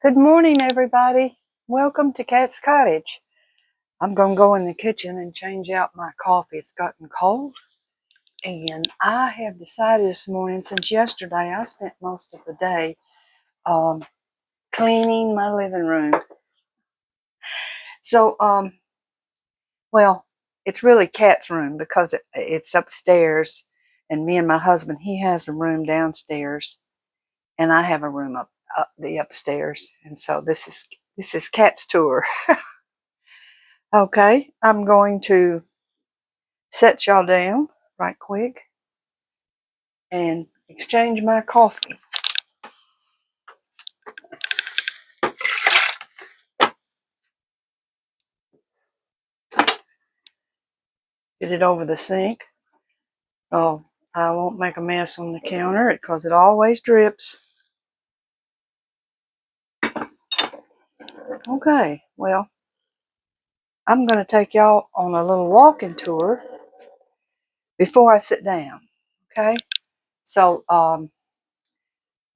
Good morning, everybody. Welcome to Cat's Cottage. I'm going to go in the kitchen and change out my coffee. It's gotten cold. And I have decided this morning, since yesterday, I spent most of the day cleaning my living room. So, well, it's really Cat's room because it's upstairs. And me and my husband, he has a room downstairs. And I have a room up the upstairs. And so this is Cat's tour. Okay, I'm going to set y'all down right quick and exchange my coffee. Get it over the sink so I won't make a mess on the counter because it always drips. Okay, well, I'm going to take y'all on a little walking tour before I sit down. Okay, so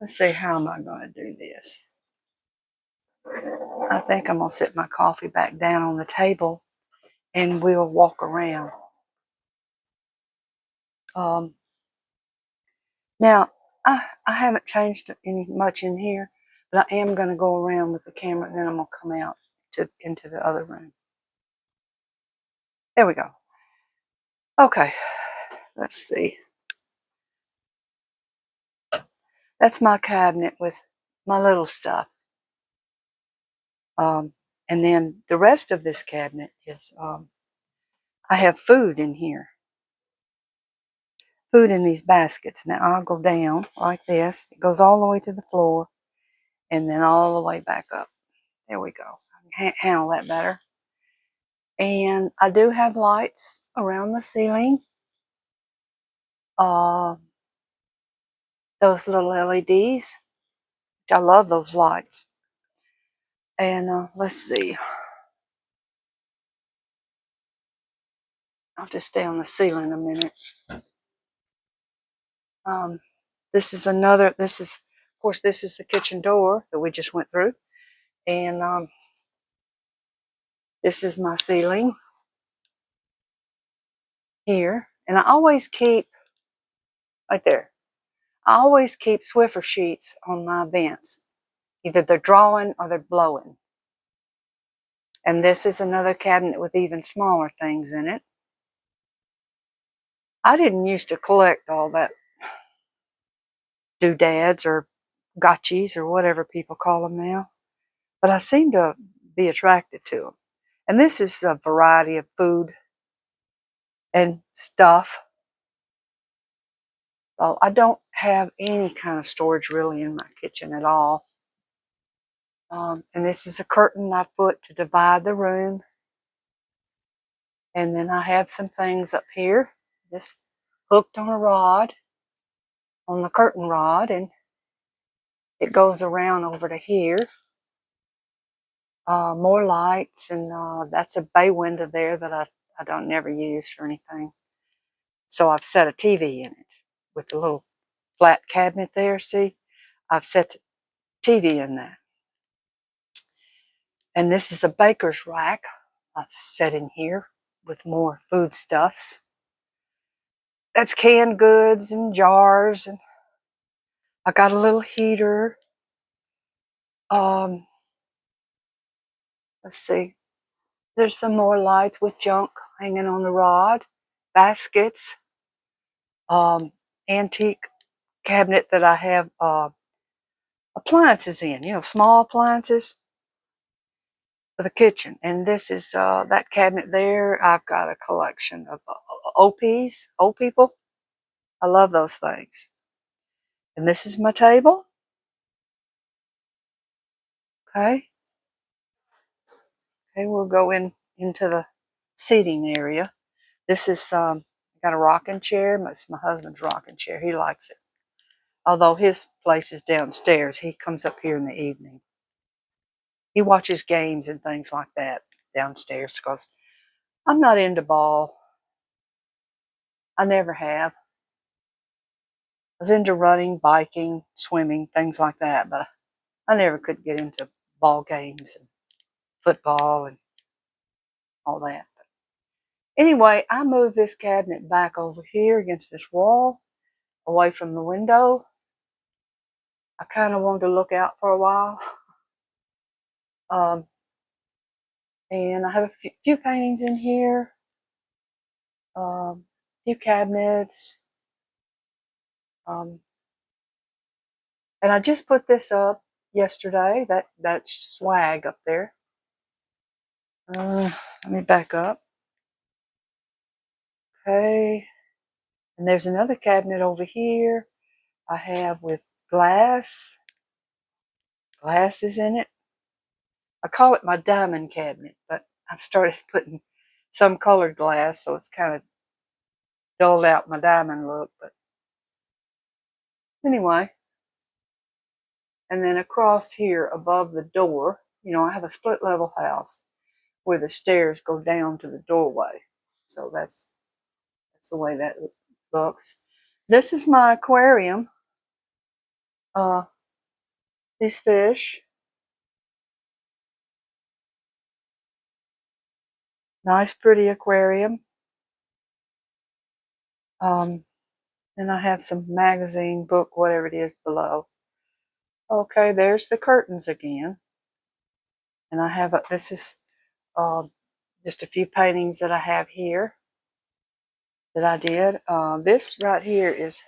let's see, how am I going to do this? I think I'm going to set my coffee back down on the table and we'll walk around. Now, I haven't changed any much in here, but I am going to go around with the camera and then I'm going to come out into the other room. There we go. Okay, let's see. That's my cabinet with my little stuff. And then the rest of this cabinet is, I have food in here. Food in these baskets. Now I'll go down like this. It goes all the way to the floor and then all the way back up. There we go. I can handle that better. And I do have lights around the ceiling. Those little LEDs. I love those lights. And let's see. I'll just stay on the ceiling a minute. This is, of course, this is the kitchen door that we just went through. And this is my ceiling here. And I always keep, right there, I always keep Swiffer sheets on my vents. Either they're drawing or they're blowing. And this is another cabinet with even smaller things in it. I didn't used to collect all that doodads or gotchis or whatever people call them now, but I seem to be attracted to them. And this is a variety of food and stuff. So I don't have any kind of storage really in my kitchen at all. And this is a curtain I put to divide the room. And then I have some things up here just hooked on a rod, on the curtain rod, and it goes around over to here. More lights, and that's a bay window there that I don't never use for anything. So I've set a TV in it with the little flat cabinet there. See, I've set the TV in that. And this is a baker's rack I've set in here with more foodstuffs. That's canned goods and jars, and I got a little heater. Let's see. There's some more lights with junk hanging on the rod, baskets, antique cabinet that I have appliances in, small appliances for the kitchen. And this is that cabinet there. I've got a collection of OPs, old people. I love those things. And this is my table. Okay. Okay, we'll go into the seating area. This is got a rocking chair. It's my husband's rocking chair. He likes it. Although his place is downstairs, he comes up here in the evening. He watches games and things like that downstairs because I'm not into ball. I never have. I was into running, biking, swimming, things like that, but I never could get into ball games and football and all that. But anyway, I moved this cabinet back over here against this wall, away from the window. I kind of wanted to look out for a while. And I have a few paintings in here, a few cabinets. And I just put this up yesterday, that swag up there. Let me back up. Okay. And there's another cabinet over here I have with glasses in it. I call it my diamond cabinet, but I've started putting some colored glass, so it's kind of dulled out my diamond look. But anyway, and then across here above the door, I have a split level house where the stairs go down to the doorway. So that's the way that looks. This is my aquarium. These fish. Nice, pretty aquarium. Then I have some magazine, book, whatever it is below. Okay, there's the curtains again. And I have, this is just a few paintings that I have here that I did. This right here is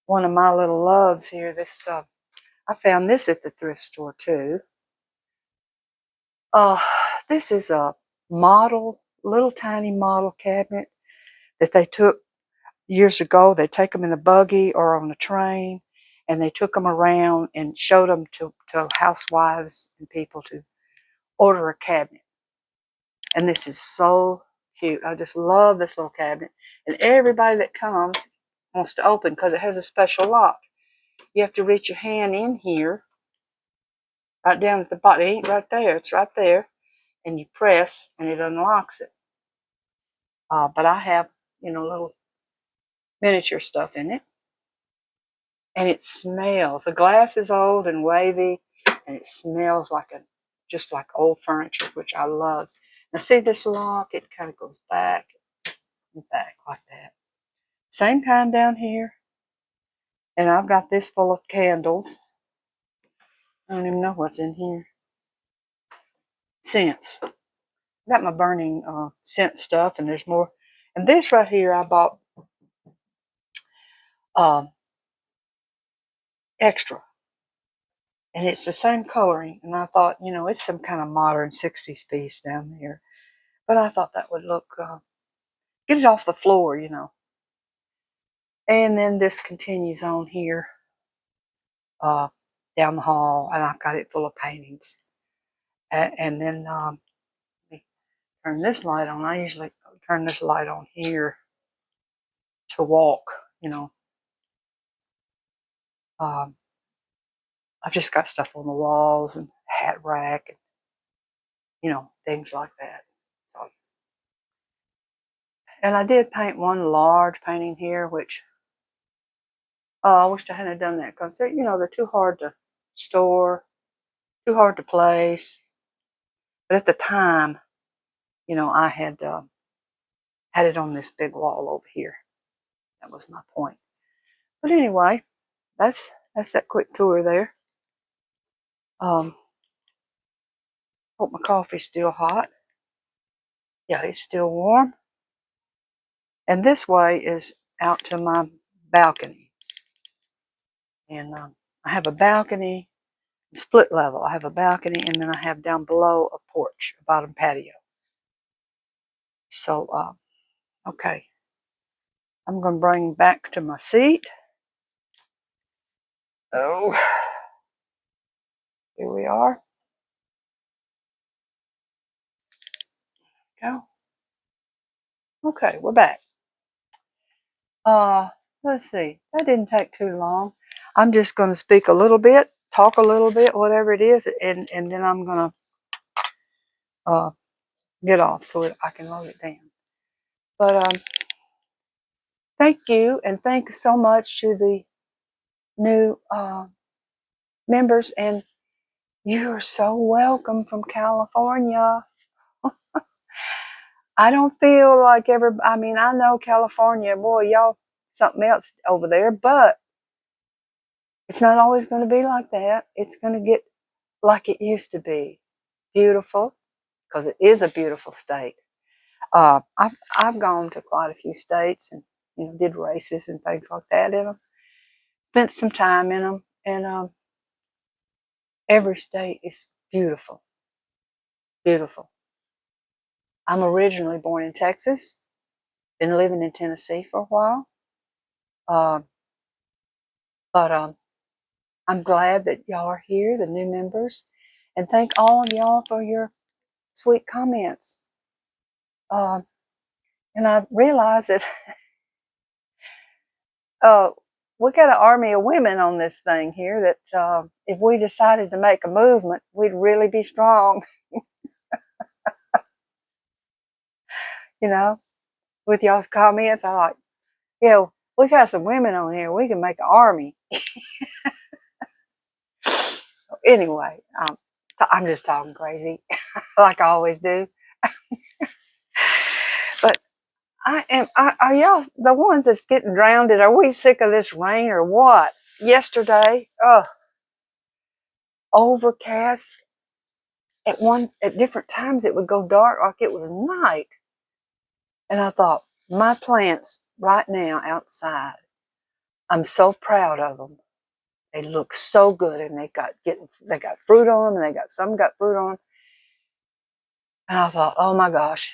one of my little loves here. This, I found this at the thrift store too. This is a little tiny model cabinet that they took years ago. They take them in a buggy or on a train, and they took them around and showed them to housewives and people to order a cabinet. And this is so cute. I just love this little cabinet. And everybody that comes wants to open because it has a special lock. You have to reach your hand in here, right down at the bottom. It ain't right there. It's right there. And you press, and it unlocks it. But I have, little miniature stuff in it. And it smells. The glass is old and wavy, and it smells just like old furniture, which I love. Now see this lock? It kind of goes back and back like that. Same kind down here. And I've got this full of candles. I don't even know what's in here. Scents. I've got my burning scent stuff, and there's more. And this right here I bought extra. And it's the same coloring. And I thought, it's some kind of modern 60s piece down there. But I thought that would look, get it off the floor, And then this continues on here, down the hall, and I've got it full of paintings. And then let me turn this light on. I usually turn this light on here to walk, I've just got stuff on the walls and hat rack and, things like that. So, and I did paint one large painting here, which I wished I hadn't done that because they're too hard to store, too hard to place. But at the time, I had had it on this big wall over here. That was my point. But anyway, that's that quick tour there. Hope my coffee's still hot. Yeah, it's still warm. And this way is out to my balcony. And I have a balcony, split level. I have a balcony, and then I have down below a porch, a bottom patio. So, okay. I'm going to bring back to my seat. Oh, here we are. Go. Okay, we're back. Let's see. That didn't take too long. I'm just going to speak a little bit, talk a little bit, whatever it is, and then I'm going to get off so that I can load it down. But thank you, and thanks so much to the new members. And You are so welcome from California. I don't feel like I mean, I know California, boy, y'all something else over there, but it's not always going to be like that. It's going to get like it used to be. Beautiful, because it is a beautiful state. I've gone to quite a few states and did races and things like that in them. Spent some time in them, and every state is beautiful, beautiful. I'm originally born in Texas. Been living in Tennessee for a while, uh, but I'm glad that y'all are here, the new members, and thank all of y'all for your sweet comments. Uh, and I realize that uh, we got an army of women on this thing here that if we decided to make a movement, we'd really be strong, you know, with y'all's comments. I like, yeah, we got some women on here. We can make an army. So anyway, I'm just talking crazy like I always do. But are y'all the ones that's getting drowned? Are we sick of this rain or what? Yesterday, overcast. At different times it would go dark like it was night. And I thought, my plants right now outside, I'm so proud of them. They look so good, and they got fruit on them, and some got fruit on them. And I thought, oh my gosh,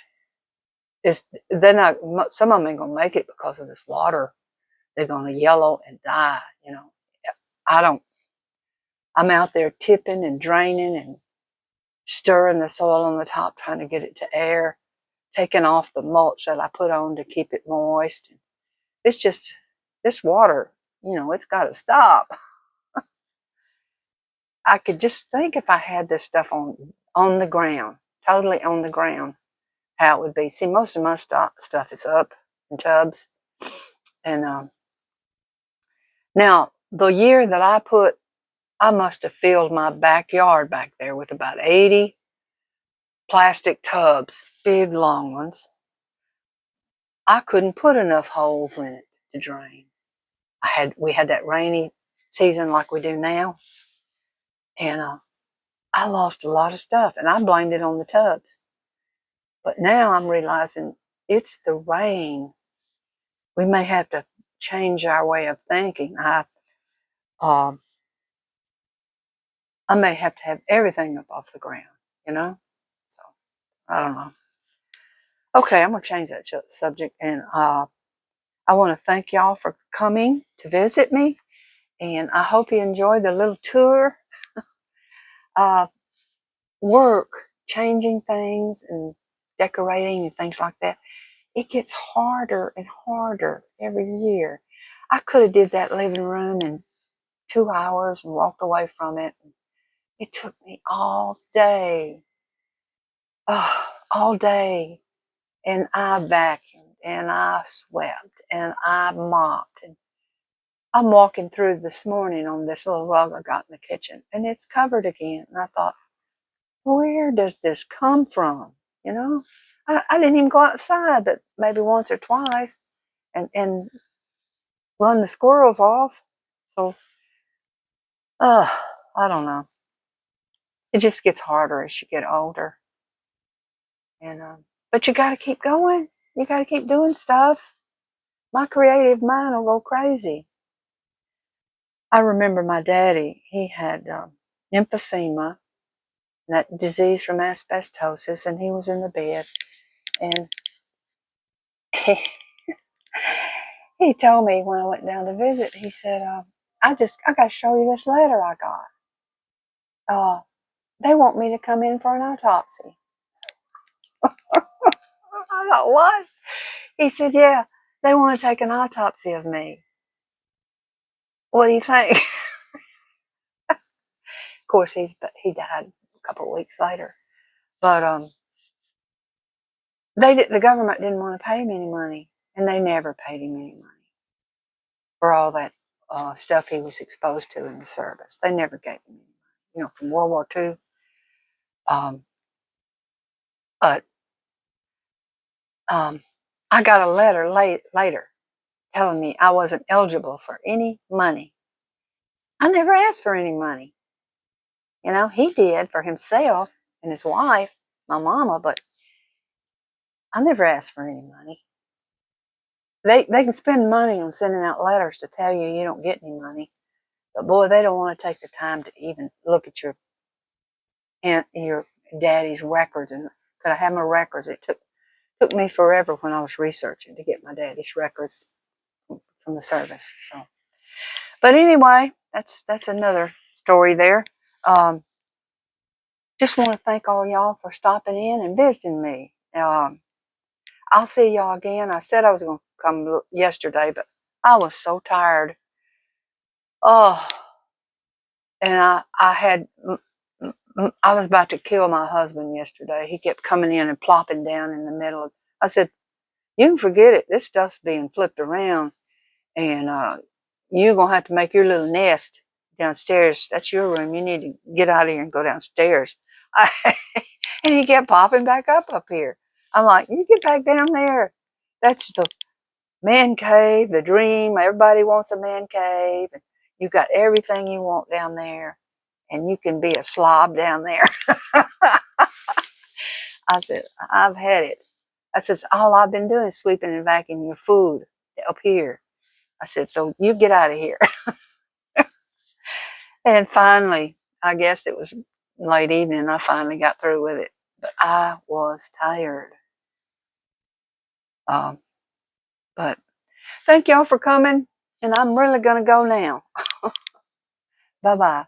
they're not. Some of them ain't gonna make it because of this water. They're gonna yellow and die. I don't. I'm out there tipping and draining and stirring the soil on the top, trying to get it to air, taking off the mulch that I put on to keep it moist. It's just this water, it's got to stop. I could just think if I had this stuff on the ground, totally on the ground, how it would be. See, most of my stuff is up in tubs, and now the year that I must have filled my backyard back there with about 80 plastic tubs, big long ones. I couldn't put enough holes in it to drain. We had that rainy season like we do now, and I lost a lot of stuff, and I blamed it on the tubs. But now I'm realizing it's the rain. We may have to change our way of thinking. Um, I may have to have everything up off the ground. So I don't know. Okay, I'm gonna change that subject, and I want to thank y'all for coming to visit me, and I hope you enjoyed the little tour. Uh, Work, changing things and decorating and things like that. It gets harder and harder every year. I could have did that living room in 2 hours and walked away from it. It took me all day, all day, and I vacuumed and I swept and I mopped. And I'm walking through this morning on this little rug I got in the kitchen, and it's covered again. And I thought, where does this come from? You know, I didn't even go outside, but maybe once or twice, and run the squirrels off. So, uh, I don't know. It just gets harder as you get older, and but you got to keep going. You got to keep doing stuff. My creative mind will go crazy. I remember my daddy. He had emphysema, that disease from asbestosis, and he was in the bed, and he told me when I went down to visit. He said, I got to show you this letter I got. They want me to come in for an autopsy." I thought, what? He said, yeah, they want to take an autopsy of me. What do you think? Of course, he died a couple of weeks later. But the government didn't want to pay him any money, and they never paid him any money for all that stuff he was exposed to in the service. They never gave him any money. from World War II. But I got a letter later telling me I wasn't eligible for any money. I never asked for any money. He did for himself and his wife, my mama, but I never asked for any money. They can spend money on sending out letters to tell you you don't get any money, but boy, they don't want to take the time to even look at your daddy's records. And could I have my records? It took me forever when I was researching to get my daddy's records from the service. So, but anyway, that's another story there. Just want to thank all y'all for stopping in and visiting me. I'll see y'all again. I said I was going to come yesterday, but I was so tired. Oh, and I was about to kill my husband yesterday. He kept coming in and plopping down in the middle of. I said, "You can forget it. This stuff's being flipped around, and you're gonna have to make your little nest downstairs. That's your room. You need to get out of here and go downstairs." And he kept popping back up here. I'm like, "You get back down there. That's the man cave, the dream. Everybody wants a man cave. And you got everything you want down there, and you can be a slob down there." I said, "I've had it." I said, "All I've been doing is sweeping and vacuuming your food up here." I said, "So you get out of here." And finally, I guess it was late evening, and I finally got through with it. But I was tired. Um, but thank y'all for coming, and I'm really going to go now. Bye-bye.